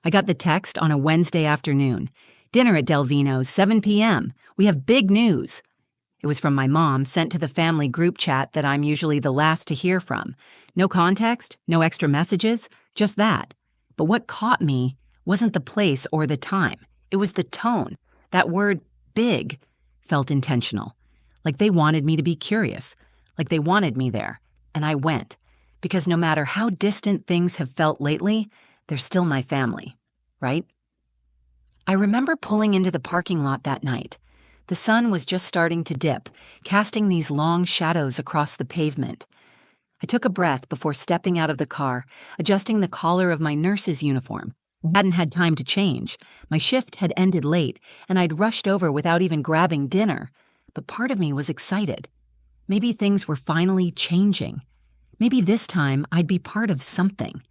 I got the text on a Wednesday afternoon. Dinner at Delvino's, 7 p.m. We have big news. It was from my mom, sent to the family group chat that I'm usually the last to hear from. No context, no extra messages, just that. But what caught me wasn't the place or the time. It was the tone. That word, big, felt intentional. Like they wanted me to be curious. Like they wanted me there. And I went. Because no matter how distant things have felt lately, they're still my family, right? I remember pulling into the parking lot that night. The sun was just starting to dip, casting these long shadows across the pavement. I took a breath before stepping out of the car, adjusting the collar of my nurse's uniform. I hadn't had time to change. My shift had ended late, and I'd rushed over without even grabbing dinner. But part of me was excited. Maybe things were finally changing. Maybe this time I'd be part of something.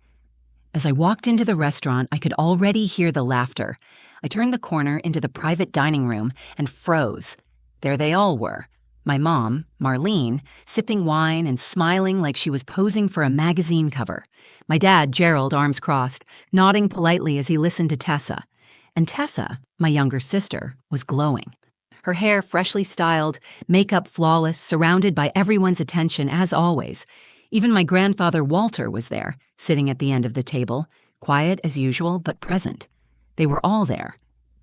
As I walked into the restaurant, I could already hear the laughter. I turned the corner into the private dining room and froze. There they all were. My mom, Marlene, sipping wine and smiling like she was posing for a magazine cover. My dad, Gerald, arms crossed, nodding politely as he listened to Tessa. And Tessa, my younger sister, was glowing. Her hair freshly styled, makeup flawless, surrounded by everyone's attention as always. Even my grandfather Walter was there, sitting at the end of the table, quiet as usual but present. They were all there,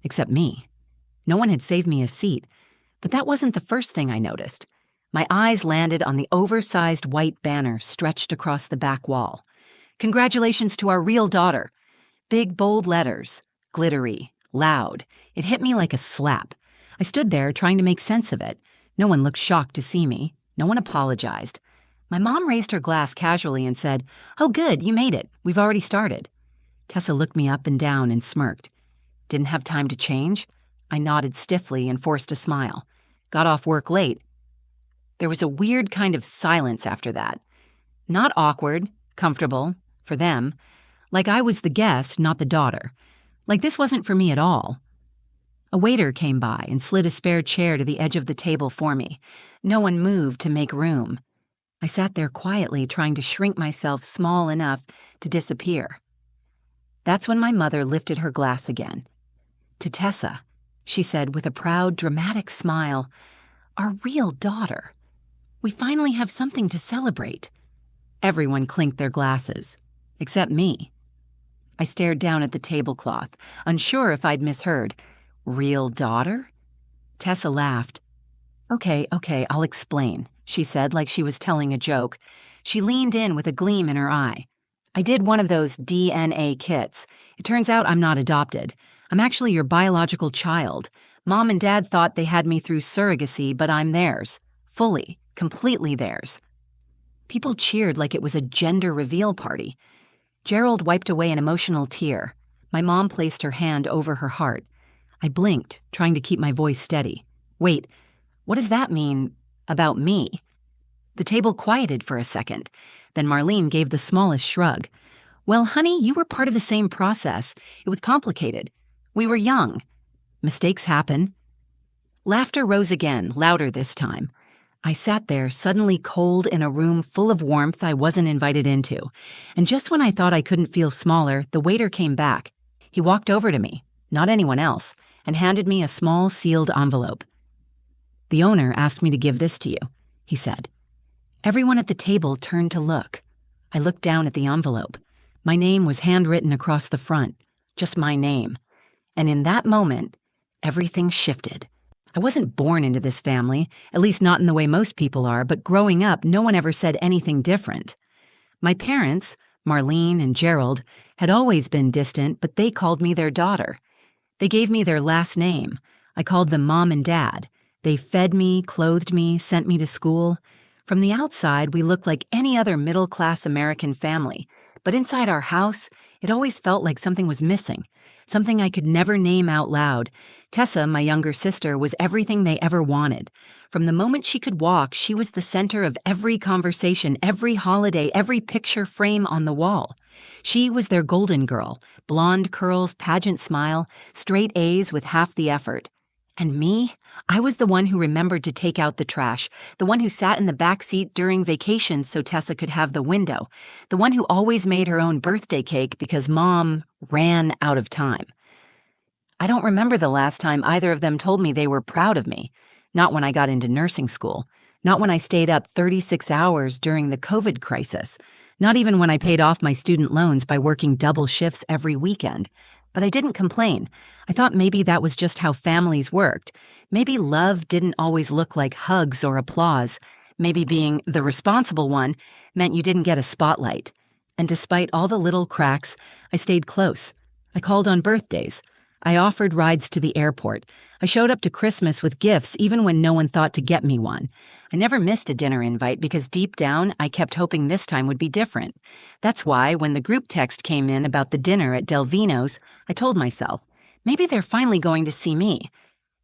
except me. No one had saved me a seat, but that wasn't the first thing I noticed. My eyes landed on the oversized white banner stretched across the back wall. Congratulations to our real daughter. Big, bold letters, glittery, loud. It hit me like a slap. I stood there trying to make sense of it. No one looked shocked to see me. No one apologized. My mom raised her glass casually and said, "Oh good, you made it. We've already started." Tessa looked me up and down and smirked. Didn't have time to change? I nodded stiffly and forced a smile. Got off work late. There was a weird kind of silence after that. Not awkward, comfortable, for them. Like I was the guest, not the daughter. Like this wasn't for me at all. A waiter came by and slid a spare chair to the edge of the table for me. No one moved to make room. I sat there quietly, trying to shrink myself small enough to disappear. That's when my mother lifted her glass again. To Tessa, she said with a proud, dramatic smile, "Our real daughter. We finally have something to celebrate." Everyone clinked their glasses, except me. I stared down at the tablecloth, unsure if I'd misheard. Real daughter? Tessa laughed. Okay, I'll explain, she said like she was telling a joke. She leaned in with a gleam in her eye. I did one of those DNA kits. It turns out I'm not adopted. I'm actually your biological child. Mom and Dad thought they had me through surrogacy, but I'm theirs. Fully, completely theirs. People cheered like it was a gender reveal party. Gerald wiped away an emotional tear. My mom placed her hand over her heart. I blinked, trying to keep my voice steady. Wait, what does that mean about me? The table quieted for a second. Then Marlene gave the smallest shrug. Well, honey, you were part of the same process. It was complicated. We were young. Mistakes happen. Laughter rose again, louder this time. I sat there, suddenly cold in a room full of warmth I wasn't invited into. And just when I thought I couldn't feel smaller, the waiter came back. He walked over to me, not anyone else, and handed me a small sealed envelope. The owner asked me to give this to you, he said. Everyone at the table turned to look. I looked down at the envelope. My name was handwritten across the front, just my name. And in that moment, everything shifted. I wasn't born into this family, at least not in the way most people are, but growing up, no one ever said anything different. My parents, Marlene and Gerald, had always been distant, but they called me their daughter. They gave me their last name. I called them Mom and Dad. They fed me, clothed me, sent me to school. From the outside, we looked like any other middle-class American family. But inside our house, it always felt like something was missing, something I could never name out loud. Tessa, my younger sister, was everything they ever wanted. From the moment she could walk, she was the center of every conversation, every holiday, every picture frame on the wall. She was their golden girl, blonde curls, pageant smile, straight A's with half the effort. And me? I was the one who remembered to take out the trash, the one who sat in the back seat during vacations so Tessa could have the window, the one who always made her own birthday cake because Mom ran out of time. I don't remember the last time either of them told me they were proud of me. Not when I got into nursing school. Not when I stayed up 36 hours during the COVID crisis. Not even when I paid off my student loans by working double shifts every weekend. But I didn't complain. I thought maybe that was just how families worked. Maybe love didn't always look like hugs or applause. Maybe being the responsible one meant you didn't get a spotlight. And despite all the little cracks, I stayed close. I called on birthdays. I offered rides to the airport. I showed up to Christmas with gifts even when no one thought to get me one. I never missed a dinner invite because deep down I kept hoping this time would be different. That's why when the group text came in about the dinner at Delvino's, I told myself, maybe they're finally going to see me.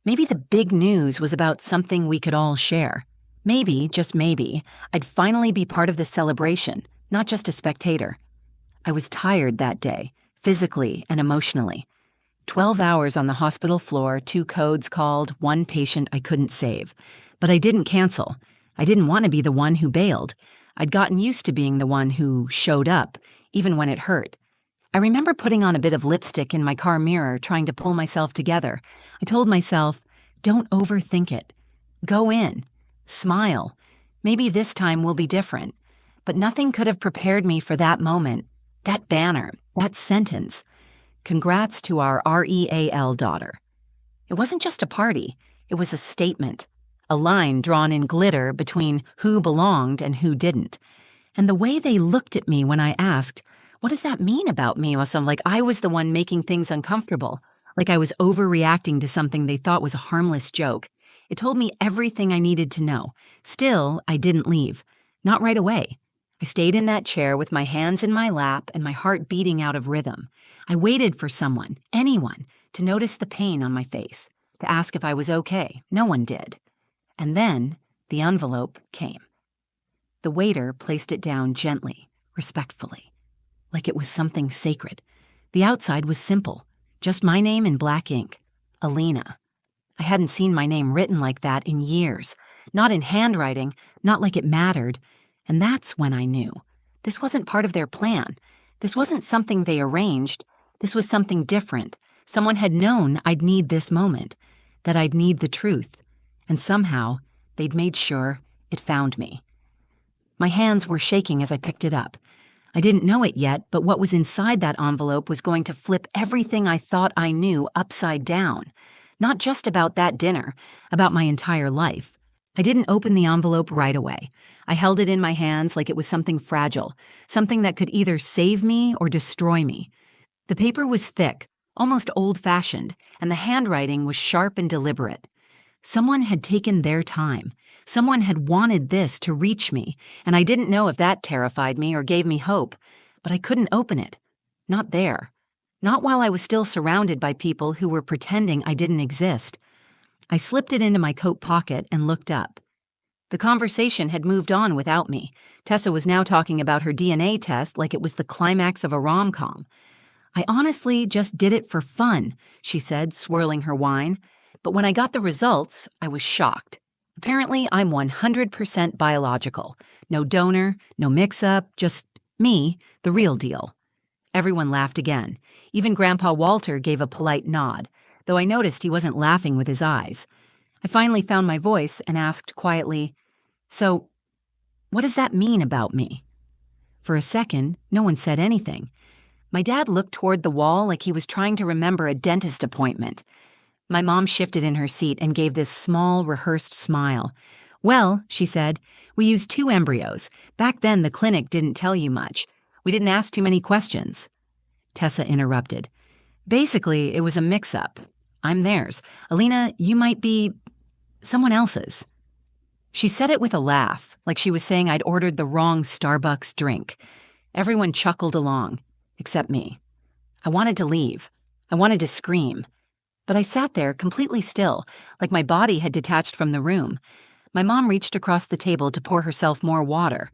Maybe the big news was about something we could all share. Maybe, just maybe, I'd finally be part of the celebration, not just a spectator. I was tired that day, physically and emotionally. 12 hours on the hospital floor, 2 codes called, 1 patient I couldn't save. But I didn't cancel. I didn't want to be the one who bailed. I'd gotten used to being the one who showed up, even when it hurt. I remember putting on a bit of lipstick in my car mirror, trying to pull myself together. I told myself, don't overthink it. Go in. Smile. Maybe this time will be different. But nothing could have prepared me for that moment, that banner, that sentence. Congrats to our REAL daughter. It wasn't just a party, it was a statement, a line drawn in glitter between who belonged and who didn't. And the way they looked at me when I asked, what does that mean about me? Like I was the one making things uncomfortable, like I was overreacting to something they thought was a harmless joke. It told me everything I needed to know. Still, I didn't leave. Not right away. I stayed in that chair with my hands in my lap and my heart beating out of rhythm. I waited for someone, anyone, to notice the pain on my face, to ask if I was okay. No one did. And then the envelope came. The waiter placed it down gently, respectfully, like it was something sacred. The outside was simple, just my name in black ink, Alina. I hadn't seen my name written like that in years, not in handwriting, not like it mattered. And that's when I knew. This wasn't part of their plan. This wasn't something they arranged. This was something different. Someone had known I'd need this moment, that I'd need the truth. And somehow, they'd made sure it found me. My hands were shaking as I picked it up. I didn't know it yet, but what was inside that envelope was going to flip everything I thought I knew upside down. Not just about that dinner, about my entire life. I didn't open the envelope right away. I held it in my hands like it was something fragile, something that could either save me or destroy me. The paper was thick, almost old-fashioned, and the handwriting was sharp and deliberate. Someone had taken their time. Someone had wanted this to reach me, and I didn't know if that terrified me or gave me hope, but I couldn't open it. Not there. Not while I was still surrounded by people who were pretending I didn't exist. I slipped it into my coat pocket and looked up. The conversation had moved on without me. Tessa was now talking about her DNA test like it was the climax of a rom-com. I honestly just did it for fun, she said, swirling her wine. But when I got the results, I was shocked. Apparently, I'm 100% biological. No donor, no mix-up, just me, the real deal. Everyone laughed again. Even Grandpa Walter gave a polite nod, though I noticed he wasn't laughing with his eyes. I finally found my voice and asked quietly, "So, what does that mean about me?" For a second, no one said anything. My dad looked toward the wall like he was trying to remember a dentist appointment. My mom shifted in her seat and gave this small, rehearsed smile. "Well," she said, "we used 2 embryos. Back then, the clinic didn't tell you much. We didn't ask too many questions." Tessa interrupted. "Basically, it was a mix-up. I'm theirs. Alina, you might be someone else's." She said it with a laugh, like she was saying I'd ordered the wrong Starbucks drink. Everyone chuckled along, except me. I wanted to leave. I wanted to scream. But I sat there completely still, like my body had detached from the room. My mom reached across the table to pour herself more water.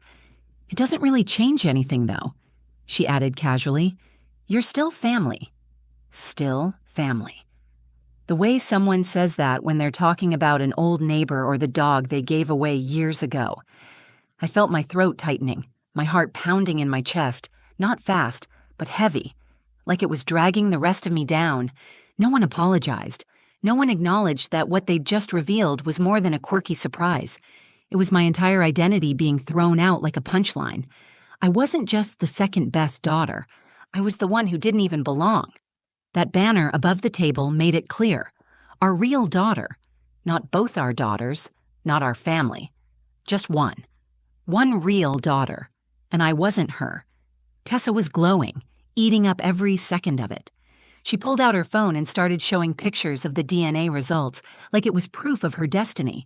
"It doesn't really change anything, though," she added casually. "You're still family." Still family. The way someone says that when they're talking about an old neighbor or the dog they gave away years ago. I felt my throat tightening, my heart pounding in my chest, not fast, but heavy, like it was dragging the rest of me down. No one apologized. No one acknowledged that what they'd just revealed was more than a quirky surprise. It was my entire identity being thrown out like a punchline. I wasn't just the second best daughter. I was the one who didn't even belong. That banner above the table made it clear. Our real daughter. Not both our daughters, not our family. Just one. One real daughter. And I wasn't her. Tessa was glowing, eating up every second of it. She pulled out her phone and started showing pictures of the DNA results, like it was proof of her destiny.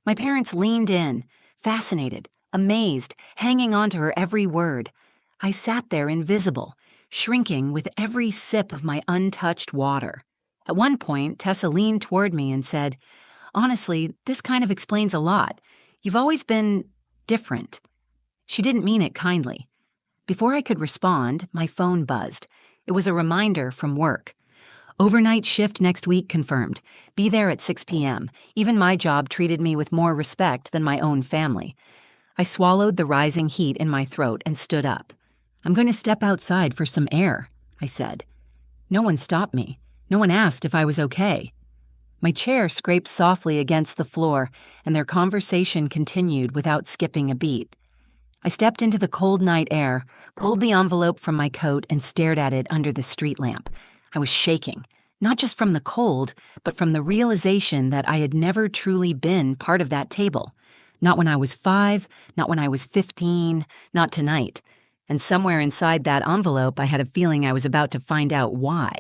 My parents leaned in, fascinated, amazed, hanging on to her every word. I sat there invisible, shrinking with every sip of my untouched water. At one point, Tessa leaned toward me and said, "Honestly, this kind of explains a lot. You've always been different." She didn't mean it kindly. Before I could respond, my phone buzzed. It was a reminder from work. Overnight shift next week confirmed. Be there at 6 p.m. Even my job treated me with more respect than my own family. I swallowed the rising heat in my throat and stood up. "I'm going to step outside for some air," I said. No one stopped me. No one asked if I was okay. My chair scraped softly against the floor, and their conversation continued without skipping a beat. I stepped into the cold night air, pulled the envelope from my coat, and stared at it under the street lamp. I was shaking, not just from the cold, but from the realization that I had never truly been part of that table. Not when I was 5, not when I was 15, not tonight. And somewhere inside that envelope, I had a feeling I was about to find out why.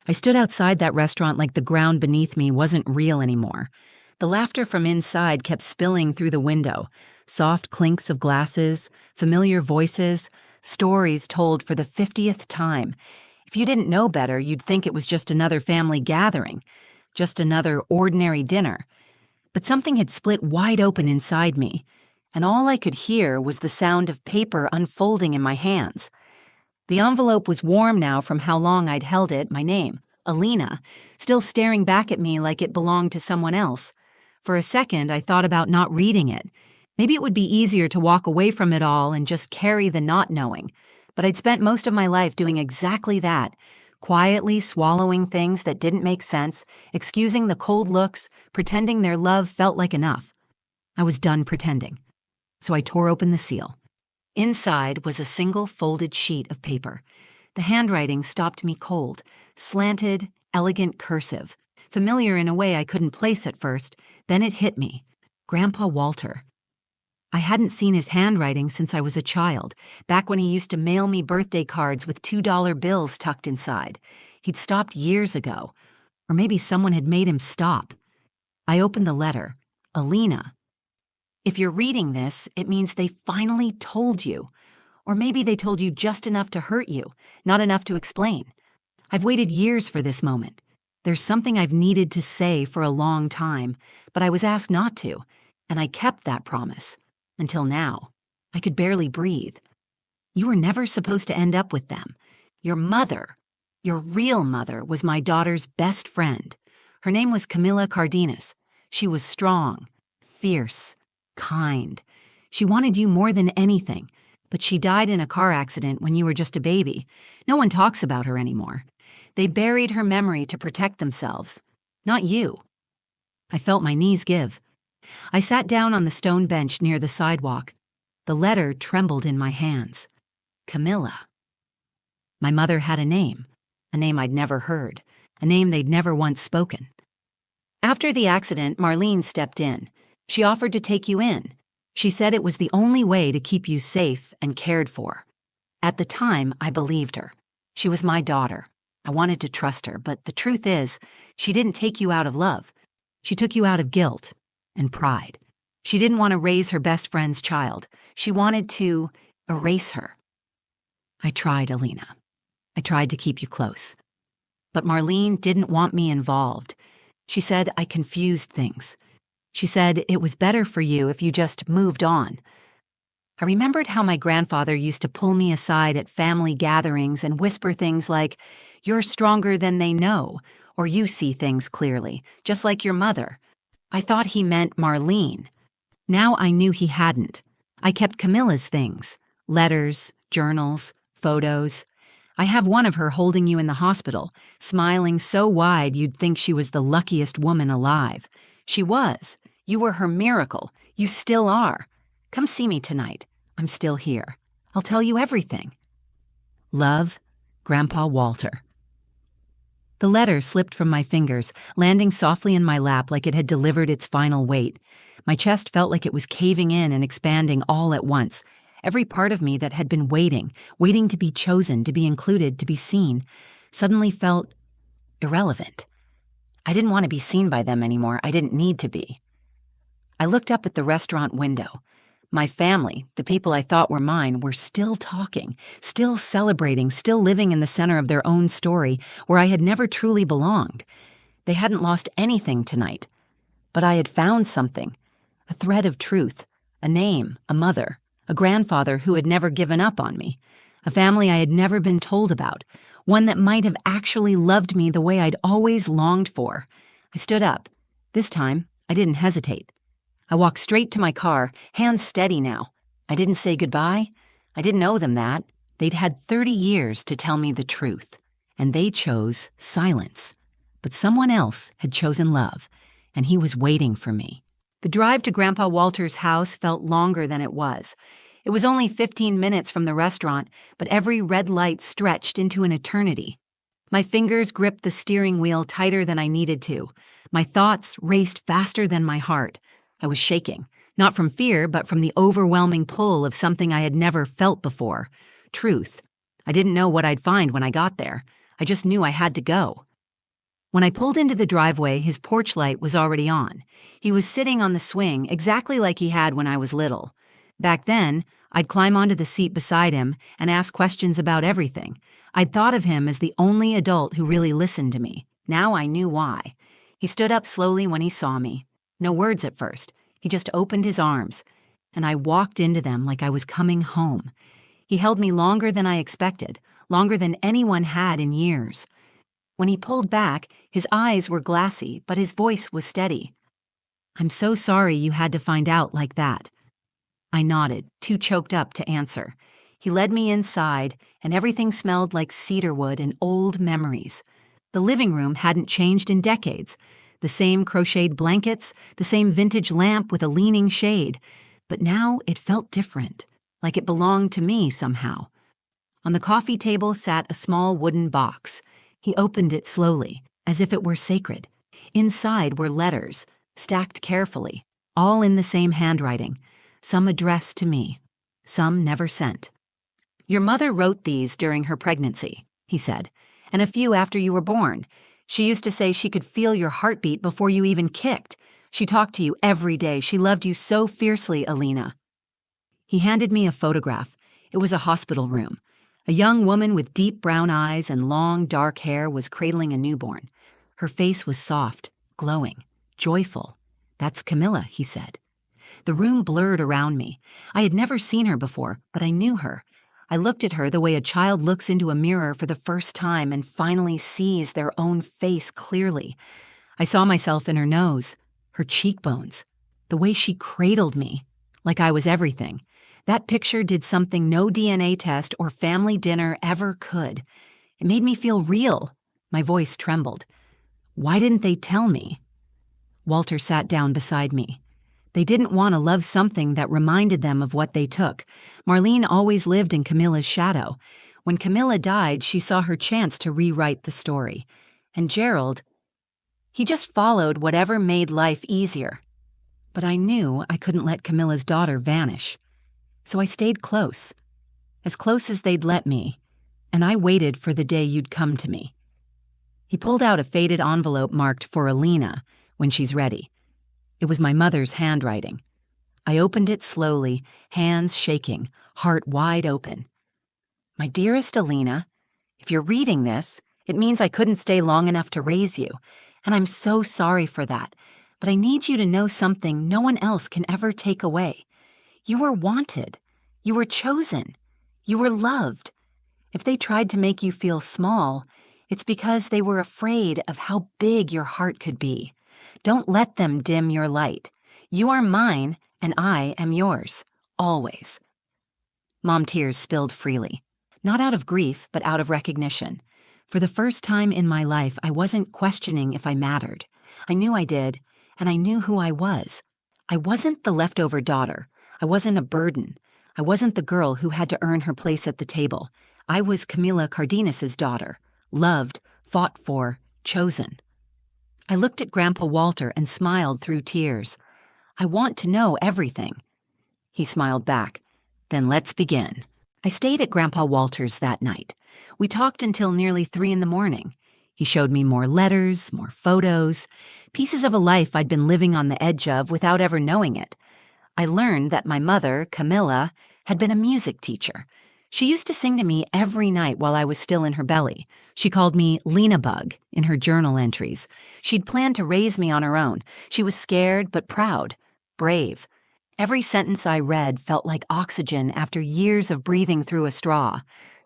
I stood outside that restaurant like the ground beneath me wasn't real anymore. The laughter from inside kept spilling through the window. Soft clinks of glasses, familiar voices, stories told for the 50th time. If you didn't know better, you'd think it was just another family gathering, just another ordinary dinner. But something had split wide open inside me, and all I could hear was the sound of paper unfolding in my hands. The envelope was warm now from how long I'd held it, my name, Alina, still staring back at me like it belonged to someone else. For a second, I thought about not reading it. Maybe it would be easier to walk away from it all and just carry the not knowing. But I'd spent most of my life doing exactly that, quietly swallowing things that didn't make sense, excusing the cold looks, pretending their love felt like enough. I was done pretending. So I tore open the seal. Inside was a single folded sheet of paper. The handwriting stopped me cold, slanted, elegant cursive, familiar in a way I couldn't place at first. Then it hit me. Grandpa Walter. I hadn't seen his handwriting since I was a child, back when he used to mail me birthday cards with $2 bills tucked inside. He'd stopped years ago. Or maybe someone had made him stop. I opened the letter. Alina. If you're reading this, it means they finally told you. Or maybe they told you just enough to hurt you, not enough to explain. I've waited years for this moment. There's something I've needed to say for a long time, but I was asked not to, and I kept that promise. Until now. I could barely breathe. You were never supposed to end up with them. Your mother, your real mother, was my daughter's best friend. Her name was Camilla Cardenas. She was strong, fierce, kind. She wanted you more than anything, but she died in a car accident when you were just a baby. No one talks about her anymore. They buried her memory to protect themselves. Not you. I felt my knees give. I sat down on the stone bench near the sidewalk. The letter trembled in my hands. Camilla. My mother had a name I'd never heard, a name they'd never once spoken. After the accident, Marlene stepped in. She offered to take you in. She said it was the only way to keep you safe and cared for. At the time, I believed her. She was my daughter. I wanted to trust her, but the truth is, she didn't take you out of love. She took you out of guilt and pride. She didn't want to raise her best friend's child. She wanted to erase her. I tried, Alina. I tried to keep you close. But Marlene didn't want me involved. She said I confused things. She said it was better for you if you just moved on. I remembered how my grandfather used to pull me aside at family gatherings and whisper things like, "You're stronger than they know," Or you see things clearly, just like your mother. I thought he meant Marlene. Now I knew he hadn't. I kept Camilla's things. Letters, journals, photos. I have one of her holding you in the hospital, smiling so wide you'd think she was the luckiest woman alive. She was. You were her miracle. You still are. Come see me tonight. I'm still here. I'll tell you everything. Love, Grandpa Walter. The letter slipped from my fingers, landing softly in my lap like it had delivered its final weight. My chest felt like it was caving in and expanding all at once. Every part of me that had been waiting to be chosen, to be included, to be seen, suddenly felt irrelevant. I didn't want to be seen by them anymore. I didn't need to be. I looked up at the restaurant window. My family, the people I thought were mine, were still talking, still celebrating, still living in the center of their own story where I had never truly belonged. They hadn't lost anything tonight. But I had found something, a thread of truth, a name, a mother, a grandfather who had never given up on me, a family I had never been told about, one that might have actually loved me the way I'd always longed for. I stood up. This time, I didn't hesitate. I walked straight to my car, hands steady now. I didn't say goodbye. I didn't owe them that. They'd had 30 years to tell me the truth, and they chose silence. But someone else had chosen love, and he was waiting for me. The drive to Grandpa Walter's house felt longer than it was. It was only 15 minutes from the restaurant, but every red light stretched into an eternity. My fingers gripped the steering wheel tighter than I needed to. My thoughts raced faster than my heart. I was shaking, not from fear, but from the overwhelming pull of something I had never felt before. Truth. I didn't know what I'd find when I got there. I just knew I had to go. When I pulled into the driveway, his porch light was already on. He was sitting on the swing, exactly like he had when I was little. Back then, I'd climb onto the seat beside him and ask questions about everything. I'd thought of him as the only adult who really listened to me. Now I knew why. He stood up slowly when he saw me. No words at first. He just opened his arms, and I walked into them like I was coming home. He held me longer than I expected, longer than anyone had in years. When he pulled back, his eyes were glassy, but his voice was steady. "I'm so sorry you had to find out like that." I nodded, too choked up to answer. He led me inside, and everything smelled like cedarwood and old memories. The living room hadn't changed in decades. The same crocheted blankets, the same vintage lamp with a leaning shade. But now it felt different, like it belonged to me somehow. On the coffee table sat a small wooden box. He opened it slowly, as if it were sacred. Inside were letters, stacked carefully, all in the same handwriting, some addressed to me, some never sent. "Your mother wrote these during her pregnancy," he said, "and a few after you were born. She used to say she could feel your heartbeat before you even kicked. She talked to you every day. She loved you so fiercely, Alina." He handed me a photograph. It was a hospital room. A young woman with deep brown eyes and long, dark hair was cradling a newborn. Her face was soft, glowing, joyful. "That's Camilla," he said. The room blurred around me. I had never seen her before, but I knew her. I looked at her the way a child looks into a mirror for the first time and finally sees their own face clearly. I saw myself in her nose, her cheekbones, the way she cradled me, like I was everything. That picture did something no DNA test or family dinner ever could. It made me feel real. My voice trembled. "Why didn't they tell me?" Walter sat down beside me. They didn't want to love something that reminded them of what they took. Marlene always lived in Camilla's shadow. When Camilla died, she saw her chance to rewrite the story. And Gerald, he just followed whatever made life easier. But I knew I couldn't let Camilla's daughter vanish. So I stayed close as they'd let me, and I waited for the day you'd come to me. He pulled out a faded envelope marked for Alina, "when she's ready." It was my mother's handwriting. I opened it slowly, hands shaking, heart wide open. "My dearest Alina, if you're reading this, it means I couldn't stay long enough to raise you, and I'm so sorry for that, but I need you to know something no one else can ever take away. You were wanted. You were chosen. You were loved. If they tried to make you feel small, It's because they were afraid of how big your heart could be. Don't let them dim your light. You are mine, and I am yours. Always. Mom tears spilled freely. Not out of grief, but out of recognition. For the first time in my life, I wasn't questioning if I mattered. I knew I did, and I knew who I was. I wasn't the leftover daughter. I wasn't a burden. I wasn't the girl who had to earn her place at the table. I was Camila Cardenas's daughter. Loved, fought for, chosen. I looked at Grandpa Walter and smiled through tears. I want to know everything. He smiled back. Then let's begin. I stayed at Grandpa Walter's that night. We talked until nearly 3 a.m. He showed me more letters, more photos, pieces of a life I'd been living on the edge of without ever knowing it. I learned that my mother, Camilla, had been a music teacher. She used to sing to me every night while I was still in her belly. She called me Lena Bug in her journal entries. She'd planned to raise me on her own. She was scared but proud, brave. Every sentence I read felt like oxygen after years of breathing through a straw.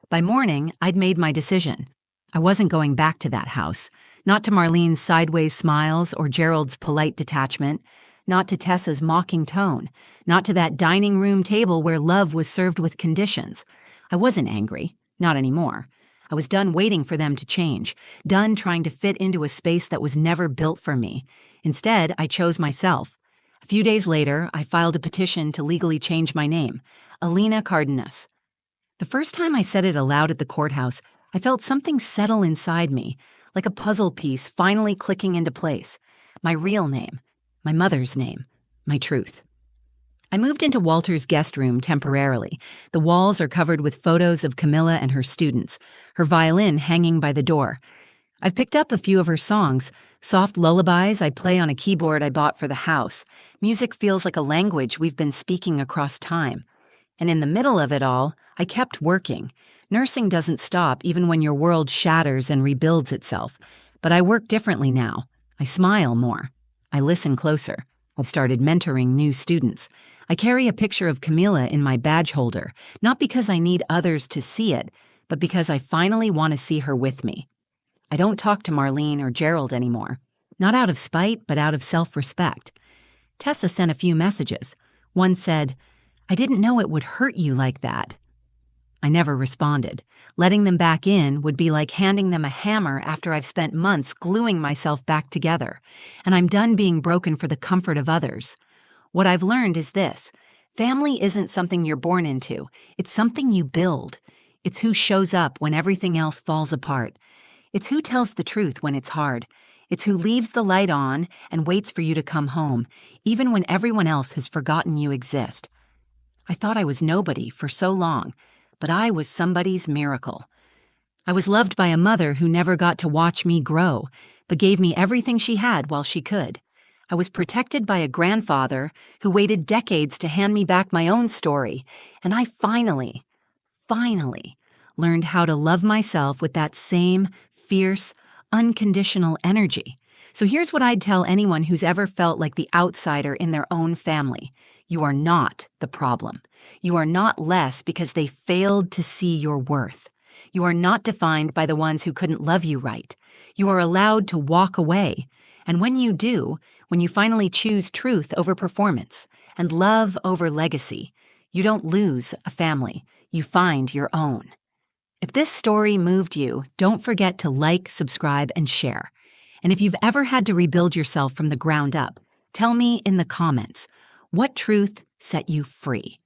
By morning, I'd made my decision. I wasn't going back to that house. Not to Marlene's sideways smiles or Gerald's polite detachment. Not to Tessa's mocking tone. Not to that dining room table where love was served with conditions. I wasn't angry. Not anymore. I was done waiting for them to change. Done trying to fit into a space that was never built for me. Instead, I chose myself. A few days later, I filed a petition to legally change my name, Alina Cardenas. The first time I said it aloud at the courthouse, I felt something settle inside me, like a puzzle piece finally clicking into place. My real name, my mother's name, my truth. I moved into Walter's guest room temporarily. The walls are covered with photos of Camilla and her students, her violin hanging by the door. I've picked up a few of her songs, soft lullabies I play on a keyboard I bought for the house. Music feels like a language we've been speaking across time. And in the middle of it all, I kept working. Nursing doesn't stop even when your world shatters and rebuilds itself. But I work differently now. I smile more. I listen closer. I've started mentoring new students. I carry a picture of Camila in my badge holder, not because I need others to see it, but because I finally want to see her with me. I don't talk to Marlene or Gerald anymore. Not out of spite, but out of self-respect. Tessa sent a few messages. One said, "I didn't know it would hurt you like that." I never responded. Letting them back in would be like handing them a hammer after I've spent months gluing myself back together, and I'm done being broken for the comfort of others. What I've learned is this: family isn't something you're born into. It's something you build. It's who shows up when everything else falls apart. It's who tells the truth when it's hard. It's who leaves the light on and waits for you to come home, even when everyone else has forgotten you exist. I thought I was nobody for so long, but I was somebody's miracle. I was loved by a mother who never got to watch me grow, but gave me everything she had while she could. I was protected by a grandfather who waited decades to hand me back my own story, and I finally learned how to love myself with that same fierce, unconditional energy. So here's what I'd tell anyone who's ever felt like the outsider in their own family. You are not the problem. You are not less because they failed to see your worth. You are not defined by the ones who couldn't love you right. You are allowed to walk away. And when you do, when you finally choose truth over performance and love over legacy, you don't lose a family. You find your own. If this story moved you, don't forget to like, subscribe, and share. And if you've ever had to rebuild yourself from the ground up, tell me in the comments, what truth set you free?